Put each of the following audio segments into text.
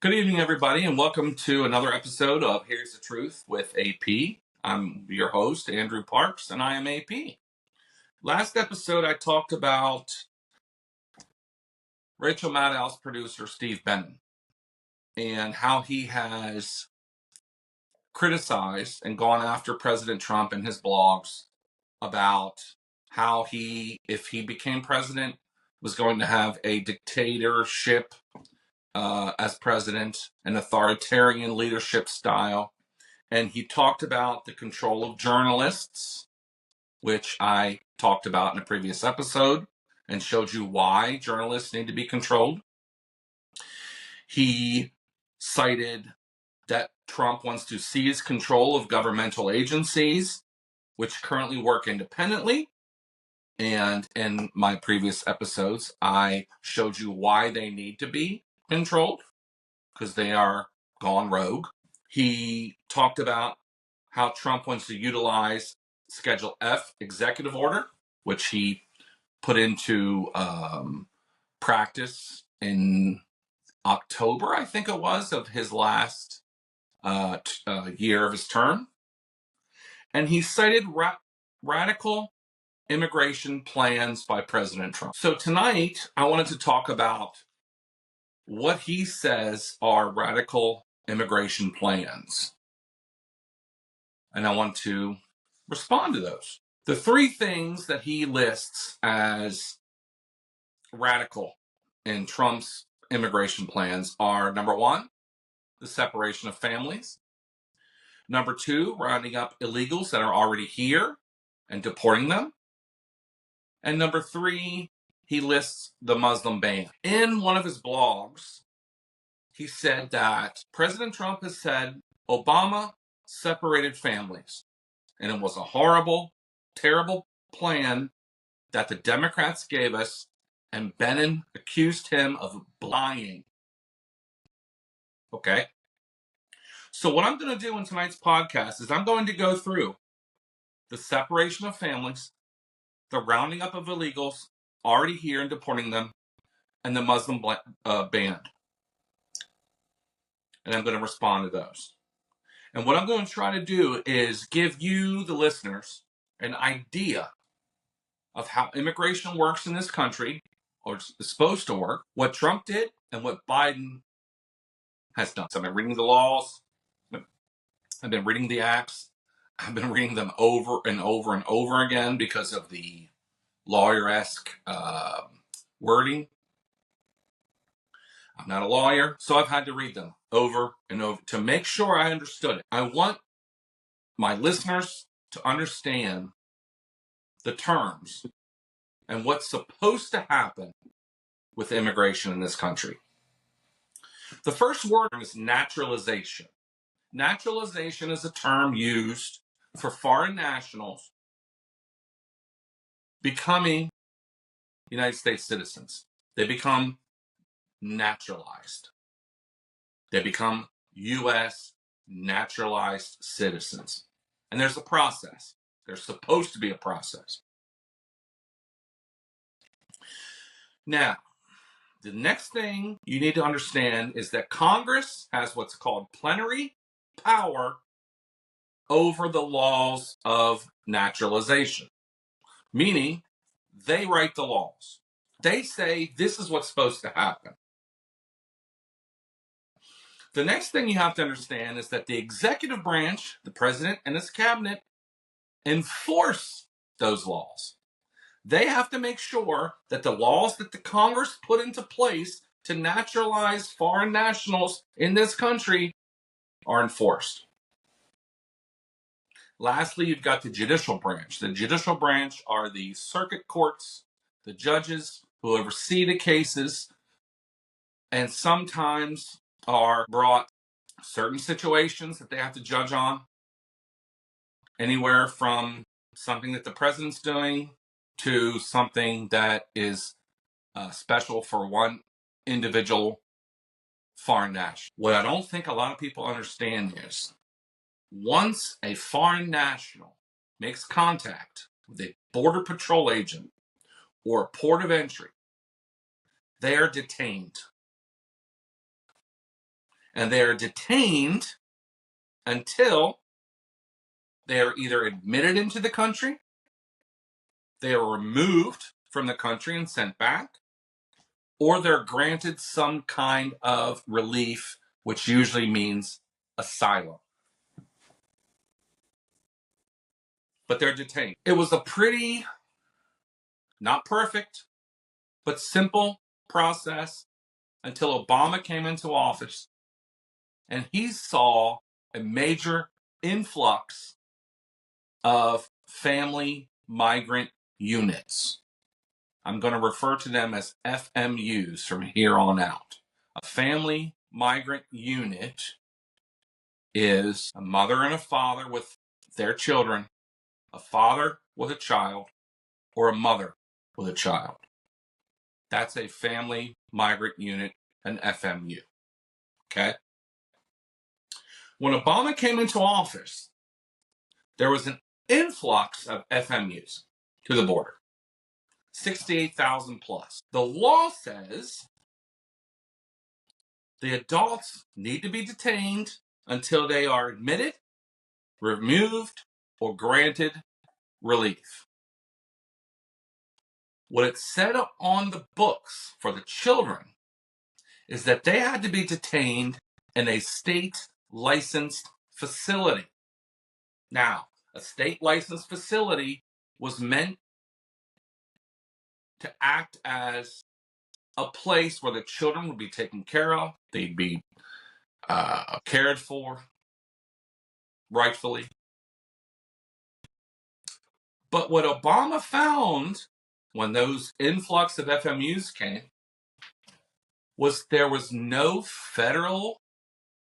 Good evening, everybody, and welcome to another episode of Here's the Truth with AP. I'm your host, Andrew Parks, and I am AP. Last episode, I talked about Rachel Maddow's producer, Steve Benin, and how he has criticized and gone after President Trump in his blogs about how he, if he became president, was going to have a dictatorship as president, an authoritarian leadership style. And he talked about the control of journalists, which I talked about in a previous episode and showed you why journalists need to be controlled. He cited that Trump wants to seize control of governmental agencies, which currently work independently. And in my previous episodes, I showed you why they need to be controlled, because they are gone rogue. He talked about how Trump wants to utilize Schedule F executive order, which he put into practice in October, I think it was, of his last year of his term. And he cited radical immigration plans by President Trump. So tonight, I wanted to talk about what he says are radical immigration plans. And I want to respond to those. The three things that he lists as radical in Trump's immigration plans are: number one, the separation of families; number two, rounding up illegals that are already here and deporting them; and number three, he lists the Muslim ban. In one of his blogs, he said that President Trump has said Obama separated families, and it was a horrible, terrible plan that the Democrats gave us, and Benin accused him of lying. Okay? So what I'm going to do in tonight's podcast is I'm going to go through the separation of families, the rounding up of illegals already here and deporting them, and the Muslim ban. And I'm going to respond to those. And what I'm going to try to do is give you, the listeners, an idea of how immigration works in this country, or is supposed to work, what Trump did, and what Biden has done. So I've been reading the laws, I've been reading the acts, I've been reading them over and over and over again because of the lawyer-esque wording. I'm not a lawyer, so I've had to read them over and over to make sure I understood it. I want my listeners to understand the terms and what's supposed to happen with immigration in this country. The first word is naturalization. Naturalization is a term used for foreign nationals becoming United States citizens. They become naturalized. They become U.S. naturalized citizens. And there's a process. There's supposed to be a process. Now, the next thing you need to understand is that Congress has what's called plenary power over the laws of naturalization, meaning they write the laws. They say this is what's supposed to happen. The next thing you have to understand is that the executive branch, the president and his cabinet, enforce those laws. They have to make sure that the laws that the Congress put into place to naturalize foreign nationals in this country are enforced. Lastly, you've got the judicial branch. The judicial branch are the circuit courts, the judges who oversee the cases, and sometimes are brought certain situations that they have to judge on, anywhere from something that the president's doing to something that is special for one individual foreign national. What I don't think a lot of people understand is once a foreign national makes contact with a border patrol agent or a port of entry, they are detained. And they are detained until they are either admitted into the country, they are removed from the country and sent back, or they're granted some kind of relief, which usually means asylum. But they're detained. It was a pretty, not perfect, but simple process until Obama came into office and he saw a major influx of family migrant units. I'm going to refer to them as FMUs from here on out. A family migrant unit is a mother and a father with their children, a father with a child, or a mother with a child. That's a family migrant unit, an FMU. Okay? When Obama came into office, there was an influx of FMUs to the border, 68,000 plus. The law says the adults need to be detained until they are admitted, removed, or granted relief. What it said on the books for the children is that they had to be detained in a state licensed facility. Now, a state licensed facility was meant to act as a place where the children would be taken care of, they'd be cared for, rightfully. But what Obama found when those influx of FMUs came was there was no federal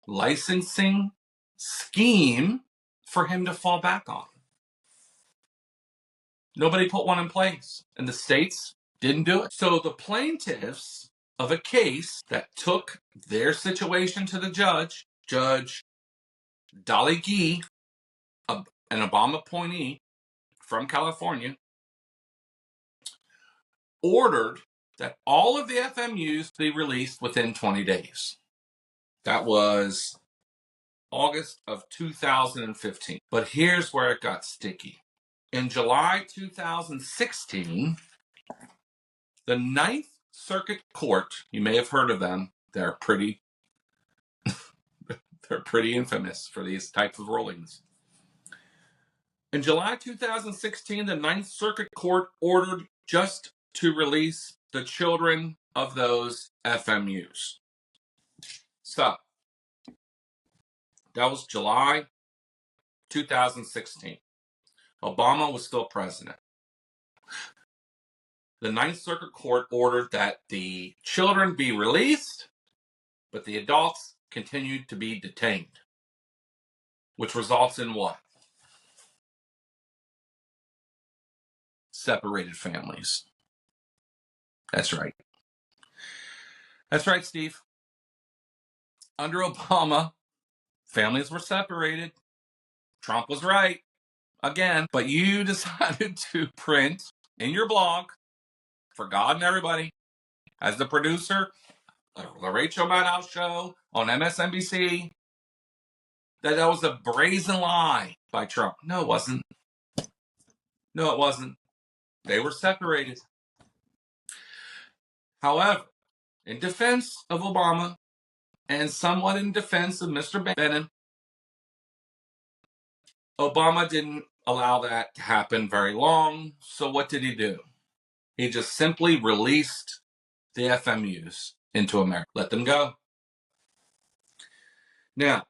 licensing scheme for him to fall back on. Nobody put one in place, and the states didn't do it. So the plaintiffs of a case that took their situation to the judge, Judge Dolly Gee, an Obama appointee from California, ordered that all of the FMUs be released within 20 days. That was August of 2015. But here's where it got sticky. In July 2016, the Ninth Circuit Court, you may have heard of them, they're pretty infamous for these types of rulings. In July 2016, the Ninth Circuit Court ordered just to release the children of those FMUs. So, that was July 2016. Obama was still president. The Ninth Circuit Court ordered that the children be released, but the adults continued to be detained, which results in what? Separated families. That's right. That's right, Steve. Under Obama, families were separated. Trump was right, again, but you decided to print in your blog, for God and everybody, as the producer of the Rachel Maddow show on MSNBC, that was a brazen lie by Trump. No, it wasn't. No, it wasn't. They were separated. However, in defense of Obama and somewhat in defense of Mr. Benin, Obama didn't allow that to happen very long. So what did he do? He just simply released the FMUs into America. Let them go. Now,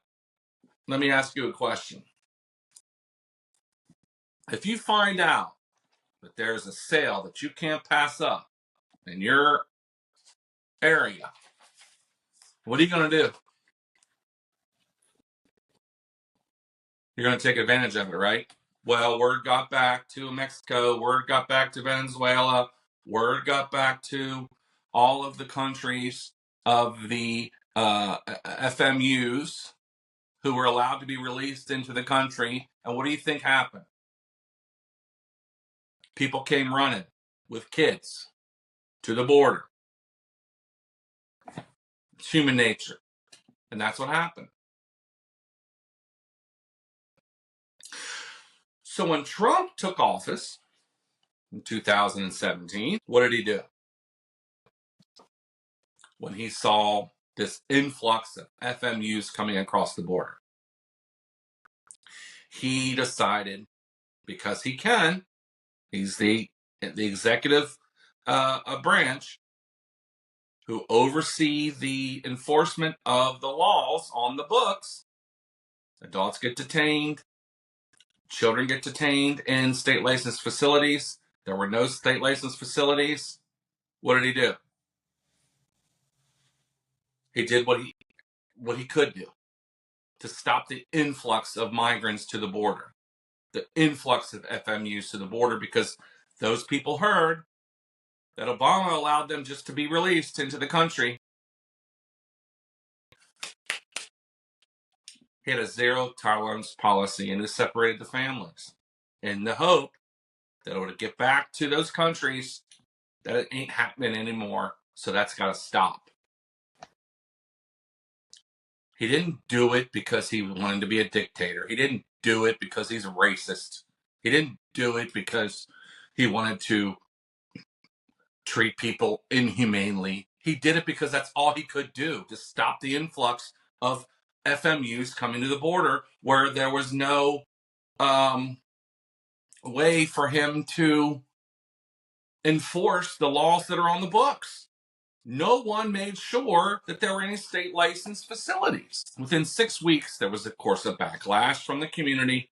let me ask you a question. If you find out that there's a sale that you can't pass up in your area, what are you going to do? You're going to take advantage of it, right? Well, word got back to Mexico, word got back to Venezuela, word got back to all of the countries of the FMUs who were allowed to be released into the country. And what do you think happened? People came running with kids to the border. It's human nature. And that's what happened. So when Trump took office in 2017, what did he do? When he saw this influx of FMUs coming across the border, he decided, because he can, he's the executive branch who oversee the enforcement of the laws on the books. Adults get detained, children get detained in state licensed facilities. There were no state licensed facilities. What did he do? He did what he could do to stop the influx of migrants to the border, the influx of FMUs to the border, because those people heard that Obama allowed them just to be released into the country. He had a zero tolerance policy and it separated the families in the hope that it would get back to those countries that it ain't happening anymore. So that's got to stop. He didn't do it because he wanted to be a dictator. He didn't do it because he's a racist. He didn't do it because he wanted to treat people inhumanely. He did it because that's all he could do to stop the influx of FMUs coming to the border, where there was no way for him to enforce the laws that are on the books. No one made sure that there were any state licensed facilities. Within 6 weeks, there was, of course, a backlash from the community.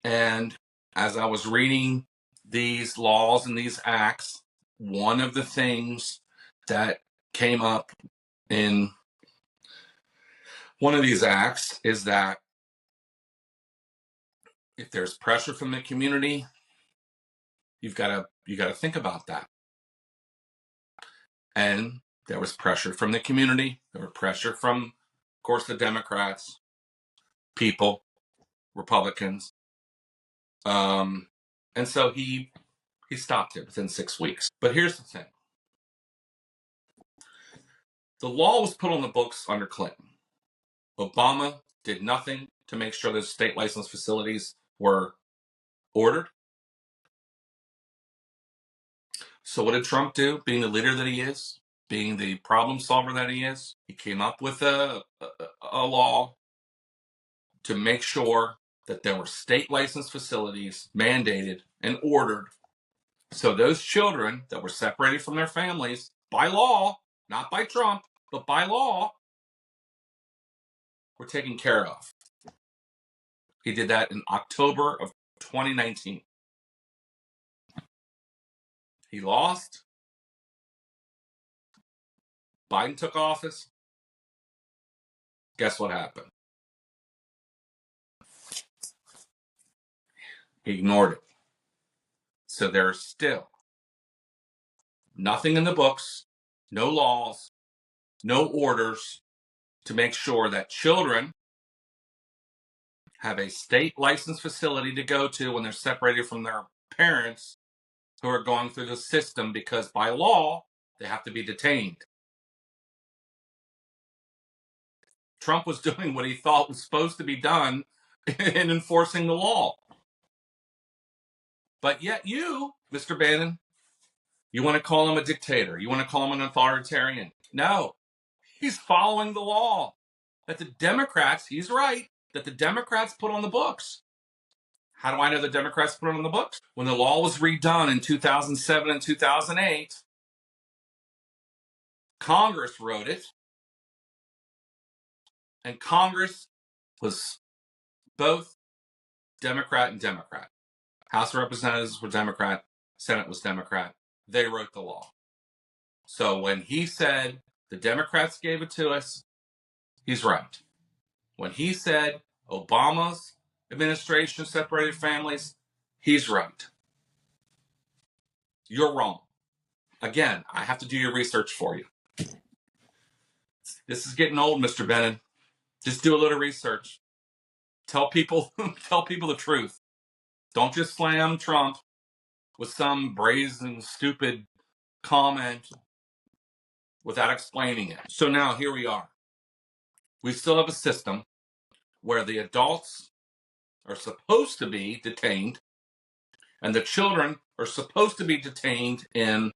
And as I was reading these laws and these acts, one of the things that came up in one of these acts is that if there's pressure from the community, you got to think about that. And there was pressure from the community. There was pressure from, of course, the Democrats, people, Republicans. And so he stopped it within 6 weeks. But here's the thing. The law was put on the books under Clinton. Obama did nothing to make sure that state licensed facilities were ordered. So what did Trump do, being the leader that he is, being the problem solver that he is? He came up with a law to make sure that there were state licensed facilities mandated and ordered. So those children that were separated from their families by law, not by Trump, but by law, were taken care of. He did that in October of 2019. He lost. Biden took office. Guess what happened? He ignored it. So there's still nothing in the books, no laws, no orders to make sure that children have a state licensed facility to go to when they're separated from their parents who are going through the system, because by law, they have to be detained. Trump was doing what he thought was supposed to be done in enforcing the law. But yet you, Mr. Bannon, you want to call him a dictator. You want to call him an authoritarian. No, he's following the law that the Democrats, he's right, that the Democrats put on the books. How do I know the Democrats put it on the books? When the law was redone in 2007 and 2008, Congress wrote it, and Congress was both Democrat and Democrat. House of Representatives were Democrat, Senate was Democrat. They wrote the law. So when he said the Democrats gave it to us, he's right. When he said Obama's administration separated families, he's right. You're wrong. Again, I have to do your research for you. This is getting old, Mr. Bannon. Just do a little research. Tell people the truth. Don't just slam Trump with some brazen, stupid comment without explaining it. So now here we are. we still have a system where the adults are supposed to be detained and the children are supposed to be detained in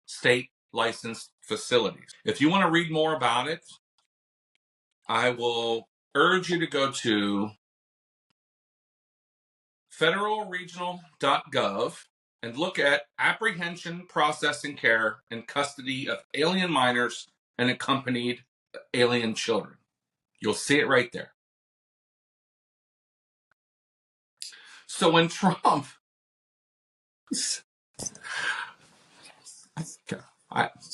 state licensed facilities. If you want to read more about it, I will urge you to go to federalregional.gov and look at apprehension, processing, care, and custody of alien minors and accompanied alien children. You'll see it right there. So when Trump, it's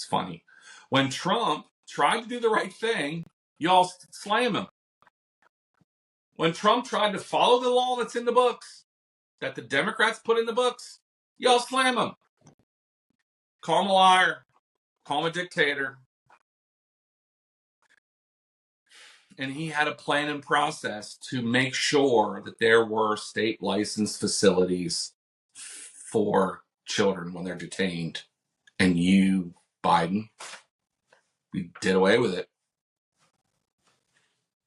funny, when Trump tried to do the right thing, y'all slam him. When Trump tried to follow the law that's in the books, that the Democrats put in the books, y'all slam him. Call him a liar. Call him a dictator. And he had a plan and process to make sure that there were state licensed facilities for children when they're detained. And you, Biden, you did away with it.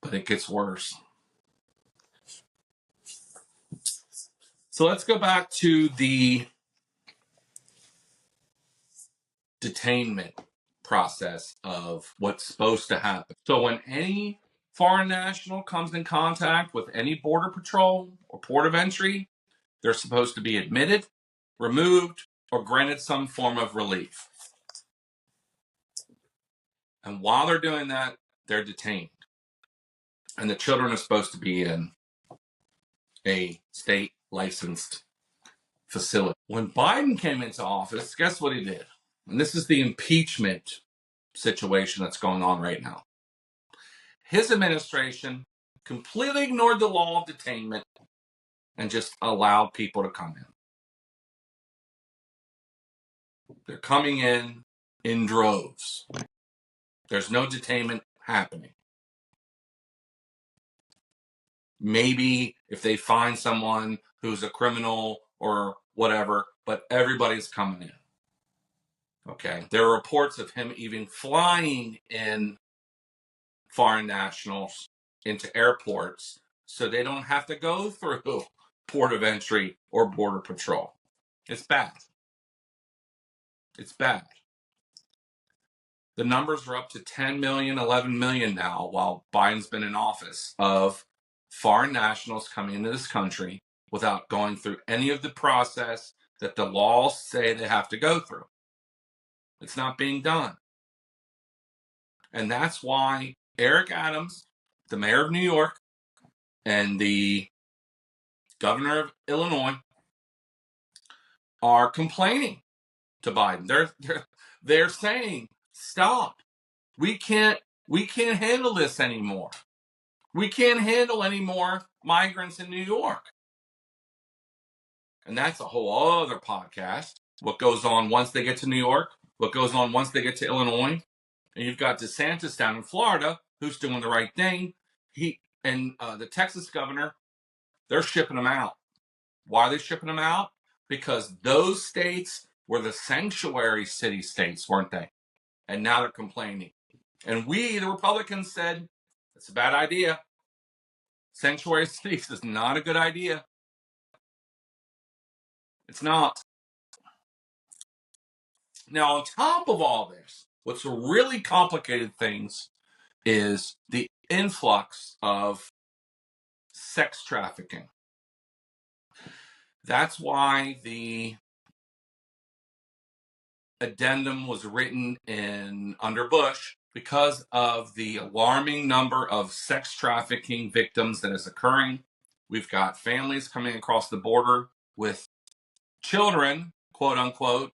But it gets worse. So let's go back to the detainment process of what's supposed to happen. So when any foreign national comes in contact with any border patrol or port of entry, they're supposed to be admitted, removed, or granted some form of relief. And while they're doing that, they're detained. And the children are supposed to be in a state licensed facility. When Biden came into office, guess what he did? And this is the impeachment situation that's going on right now. His administration completely ignored the law of detainment and just allowed people to come in. They're coming in droves. There's no detainment happening. Maybe if they find someone who's a criminal or whatever, but everybody's coming in. Okay. There are reports of him even flying in foreign nationals into airports so they don't have to go through port of entry or border patrol. It's bad. It's bad. The numbers are up to 10 million, 11 million now while Biden's been in office of foreign nationals coming into this country without going through any of the process that the laws say they have to go through. It's not being done. And that's why Eric Adams, the mayor of New York, and the governor of Illinois are complaining to Biden. They're saying, stop. We can't handle this anymore. We can't handle any more migrants in New York. And that's a whole other podcast. What goes on once they get to New York, what goes on once they get to Illinois. And you've got DeSantis down in Florida, who's doing the right thing. He and the Texas governor, they're shipping them out. Why are they shipping them out? Because those states were the sanctuary city states, weren't they? And now they're complaining. And we, the Republicans, said, it's a bad idea. Sanctuary cities is not a good idea. It's not. Now, on top of all this, what's really complicated things is the influx of sex trafficking. That's why the addendum was written in under Bush, because of the alarming number of sex trafficking victims that is occurring. We've got families coming across the border with children, quote unquote,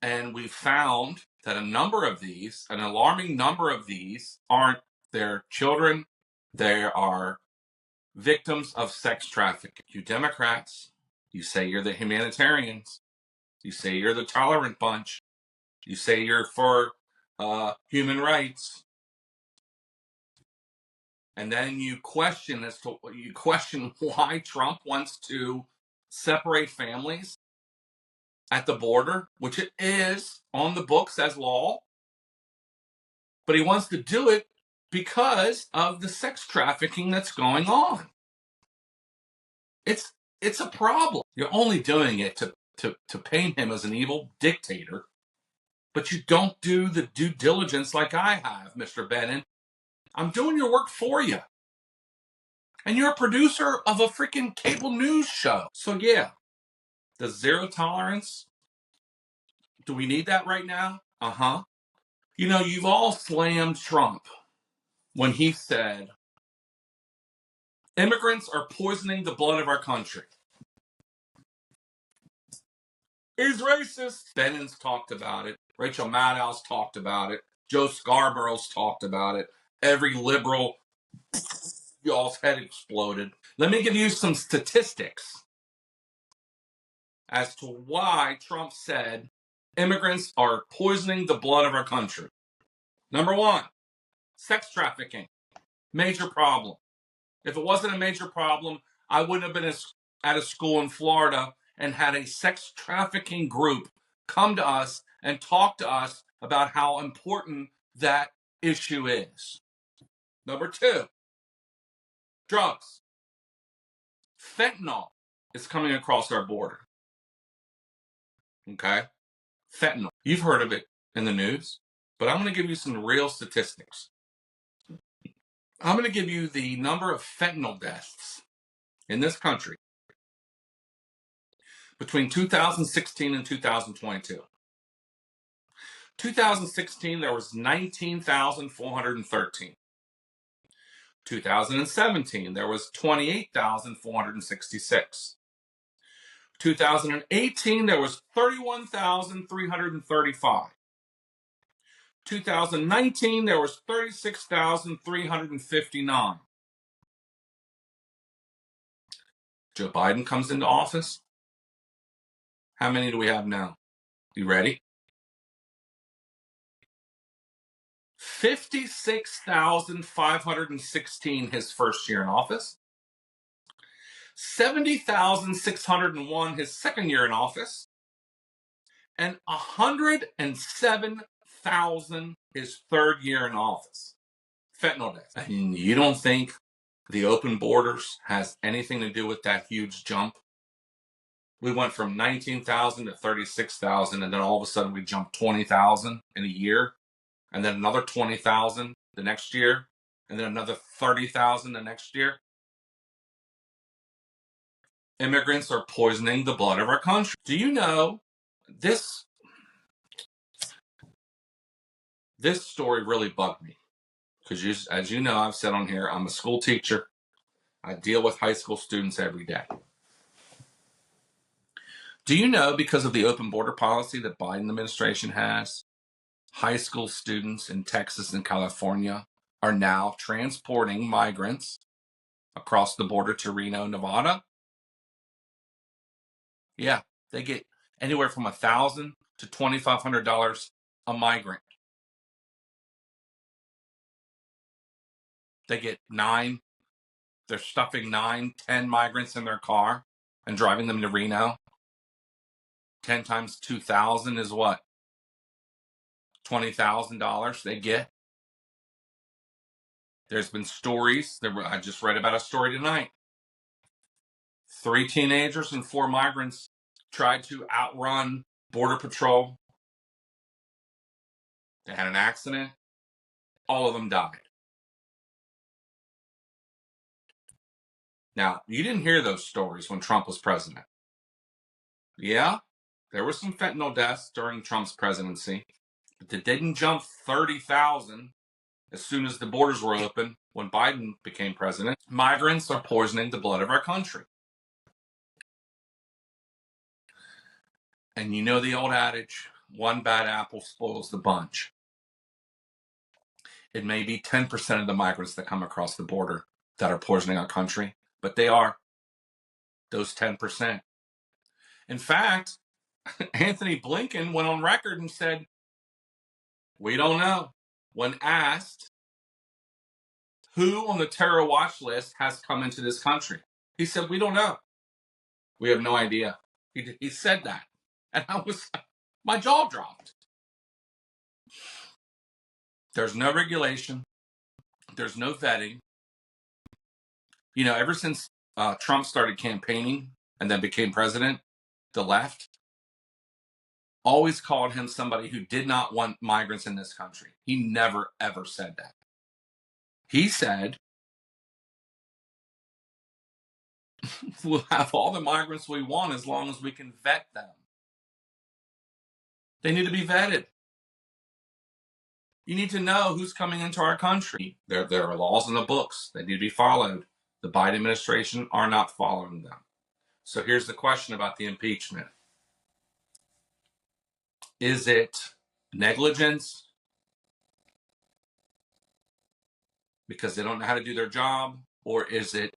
and we found that a number of these, an alarming number of these, aren't their children. They are victims of sex trafficking. You Democrats, you say you're the humanitarians. You say you're the tolerant bunch. You say you're for human rights. And then you question why Trump wants to separate families at the border, which it is on the books as law. But he wants to do it because of the sex trafficking that's going on. It's a problem. You're only doing it to paint him as an evil dictator, but you don't do the due diligence like I have, Mr. Benin. I'm doing your work for you. And you're a producer of a freaking cable news show. So yeah, the zero tolerance, do we need that right now? Uh-huh. You know, you've all slammed Trump when he said, immigrants are poisoning the blood of our country. He's racist. Benin's talked about it. Rachel Maddow's talked about it. Joe Scarborough's talked about it. Every liberal, y'all's head exploded. Let me give you some statistics as to why Trump said immigrants are poisoning the blood of our country. Number one, sex trafficking. Major problem. If it wasn't a major problem, I wouldn't have been at a school in Florida and had a sex trafficking group come to us and talk to us about how important that issue is. Number two, drugs. Fentanyl is coming across our border. Okay? Fentanyl. You've heard of it in the news, but I'm going to give you some real statistics. I'm going to give you the number of fentanyl deaths in this country between 2016 and 2022. 2016, there was 19,413. 2017, there was 28,466. 2018, there was 31,335. 2019, there was 36,359. Joe Biden comes into office. How many do we have now? You ready? 56,516 his first year in office. 70,601 his second year in office. And 107,000 his third year in office. Fentanyl deaths. And you don't think the open borders has anything to do with that huge jump? We went from 19,000 to 36,000, and then all of a sudden we jumped 20,000 in a year, and then another 20,000 the next year, and then another 30,000 the next year. Immigrants are poisoning the blood of our country. Do you know this story really bugged me? Because as you know, I've said on here, I'm a school teacher. I deal with high school students every day. Do you know, because of the open border policy that Biden administration has, high school students in Texas and California are now transporting migrants across the border to Reno, Nevada? Yeah, they get anywhere from $1,000 to $2,500 a migrant. They get they're stuffing 9, 10 migrants in their car and driving them to Reno. 10 times 2,000 is what? $20,000 they get. There's been stories. I just read about a story tonight. 3 teenagers and 4 migrants tried to outrun Border Patrol. They had an accident. All of them died. Now, you didn't hear those stories when Trump was president. Yeah, there were some fentanyl deaths during Trump's presidency, but they didn't jump 30,000 as soon as the borders were open when Biden became president. Migrants are poisoning the blood of our country. And you know the old adage, one bad apple spoils the bunch. It may be 10% of the migrants that come across the border that are poisoning our country, but they are those 10%. In fact, Anthony Blinken went on record and said, we don't know. When asked who on the terror watch list has come into this country, he said, we don't know. We have no idea. He said that. And my jaw dropped. There's no regulation. There's no vetting. Ever since Trump started campaigning and then became president, the left always called him somebody who did not want migrants in this country. He never, ever said that. He said, we'll have all the migrants we want as long as we can vet them. They need to be vetted. You need to know who's coming into our country. There are laws in the books that need to be followed. The Biden administration are not following them. So here's the question about the impeachment. Is it negligence because they don't know how to do their job? Or is it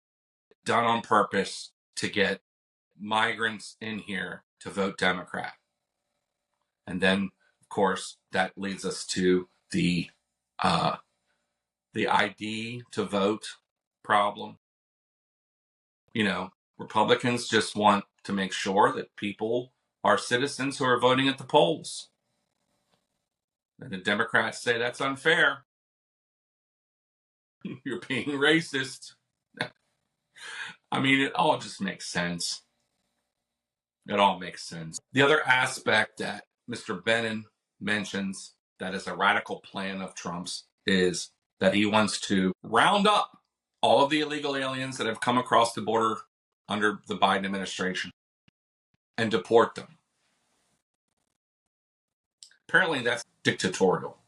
done on purpose to get migrants in here to vote Democrat? And then, of course, that leads us to the ID to vote problem. Republicans just want to make sure that people are citizens who are voting at the polls. And the Democrats say that's unfair. You're being racist. I mean, it all just makes sense. It all makes sense. The other aspect that Mr. Benin mentions that is a radical plan of Trump's is that he wants to round up all of the illegal aliens that have come across the border under the Biden administration and deport them. Apparently, that's dictatorial.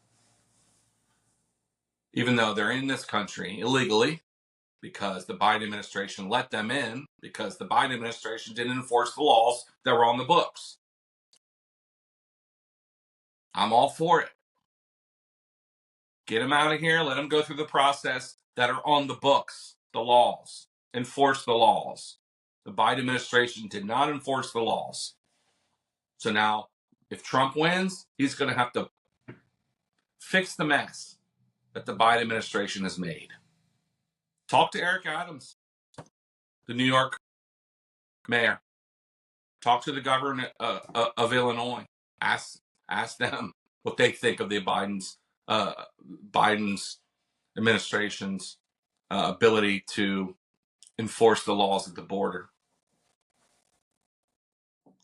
Even though they're in this country illegally because the Biden administration let them in because the Biden administration didn't enforce the laws that were on the books. I'm all for it. Get them out of here. Let them go through the process that are on the books, the laws. Enforce the laws. The Biden administration did not enforce the laws. So now, if Trump wins, he's going to have to fix the mess that the Biden administration has made. Talk to Eric Adams, the New York mayor. Talk to the governor of Illinois. Ask them what they think of the Biden's administration's ability to enforce the laws at the border.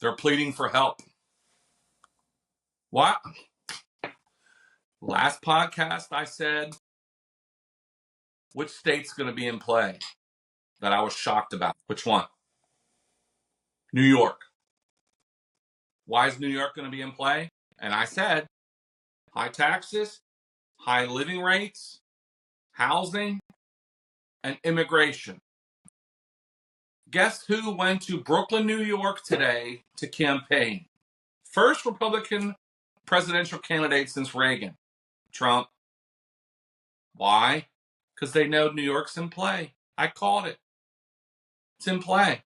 They're pleading for help. What? Last podcast I said, which state's going to be in play that I was shocked about? Which one? New York. Why is New York going to be in play? And I said, high taxes, high living rates, housing, and immigration. Guess who went to Brooklyn, New York today to campaign? First Republican presidential candidate since Reagan, Trump. Why? Because they know New York's in play. I called it. It's in play.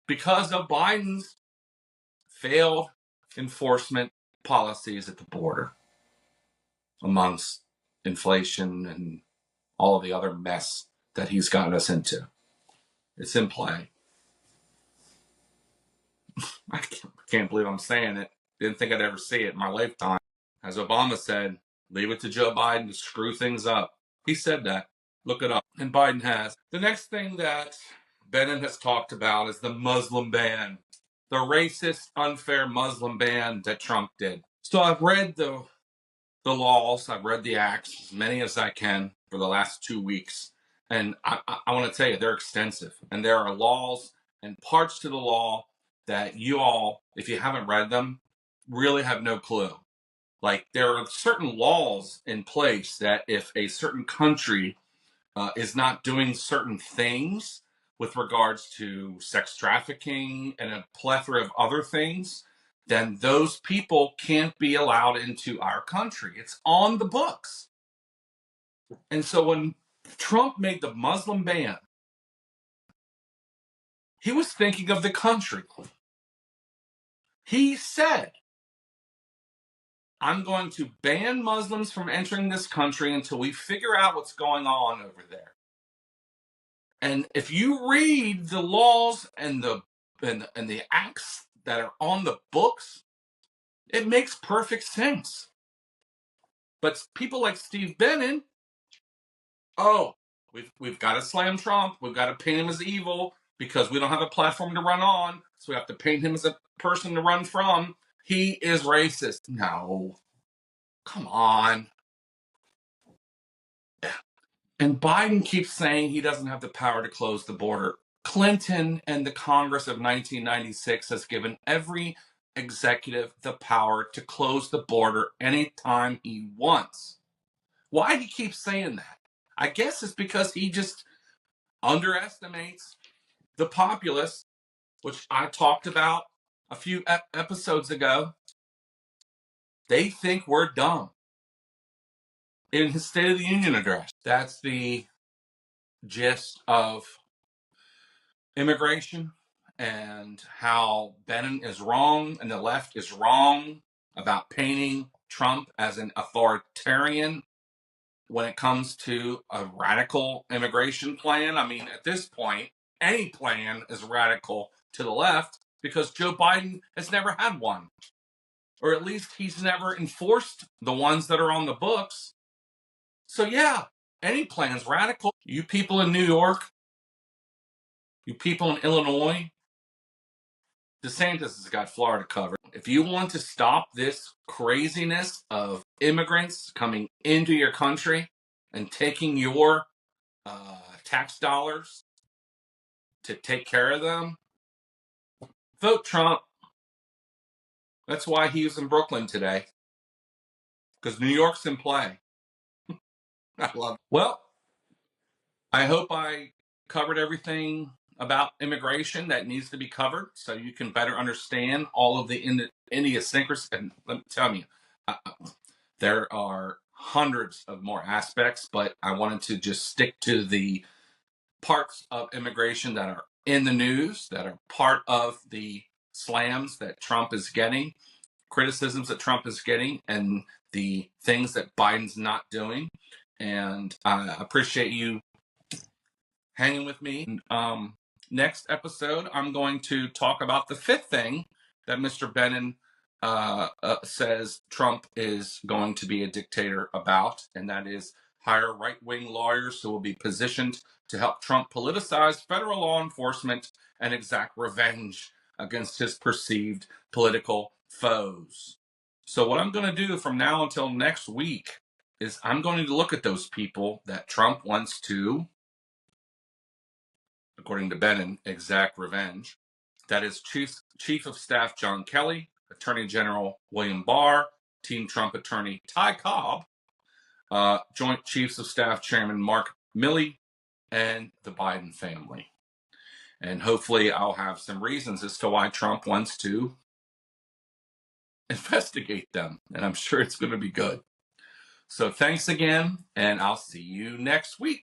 Because of Biden's failed enforcement policies at the border, amongst inflation and all of the other mess that he's gotten us into. It's in play. I can't believe I'm saying it. Didn't think I'd ever see it in my lifetime. As Obama said, leave it to Joe Biden to screw things up. He said that. Look it up. And Biden has. The next thing that Benin has talked about is the Muslim ban. The racist, unfair Muslim ban that Trump did. So I've read the laws. I've read the acts, as many as I can, for the last 2 weeks. And I want to tell you, they're extensive. And there are laws and parts to the law that you all, if you haven't read them, really have no clue. Like, there are certain laws in place that if a certain country is not doing certain things with regards to sex trafficking and a plethora of other things, then those people can't be allowed into our country. It's on the books. And so when Trump made the Muslim ban, he was thinking of the country. He said, I'm going to ban Muslims from entering this country until we figure out what's going on over there. And if you read the laws and the acts that are on the books, it makes perfect sense. But people like Steve Bannon, oh, we've got to slam Trump. We've got to paint him as evil because we don't have a platform to run on. So we have to paint him as a person to run from. He is racist. No, come on. And Biden keeps saying he doesn't have the power to close the border. Clinton and the Congress of 1996 has given every executive the power to close the border anytime he wants. Why he keeps saying that? I guess it's because he just underestimates the populace, which I talked about a few episodes ago. They think we're dumb. In his State of the Union address, that's the gist of immigration and how Benin is wrong and the left is wrong about painting Trump as an authoritarian when it comes to a radical immigration plan. I mean, at this point, any plan is radical to the left because Joe Biden has never had one, or at least he's never enforced the ones that are on the books. So yeah, any plan's radical. You people in New York, you people in Illinois, DeSantis has got Florida covered. If you want to stop this craziness of immigrants coming into your country and taking your tax dollars to take care of them, vote Trump. That's why he was in Brooklyn today, because New York's in play. I love it. Well, I hope I covered everything about immigration that needs to be covered so you can better understand all of the idiosyncrasies. And let me tell you, there are hundreds of more aspects, but I wanted to just stick to the parts of immigration that are in the news, that are part of the slams that Trump is getting, criticisms that Trump is getting, and the things that Biden's not doing. And I appreciate you hanging with me. Next episode, I'm going to talk about the fifth thing that Mr. Bannon says Trump is going to be a dictator about, and that is hire right-wing lawyers who will be positioned to help Trump politicize federal law enforcement and exact revenge against his perceived political foes. So what I'm going to do from now until next week is I'm going to look at those people that Trump wants to, according to Bannon, exact revenge. That is Chief of Staff John Kelly, Attorney General William Barr, Team Trump attorney Ty Cobb, Joint Chiefs of Staff Chairman Mark Milley, and the Biden family. And hopefully I'll have some reasons as to why Trump wants to investigate them. And I'm sure it's going to be good. So thanks again, and I'll see you next week.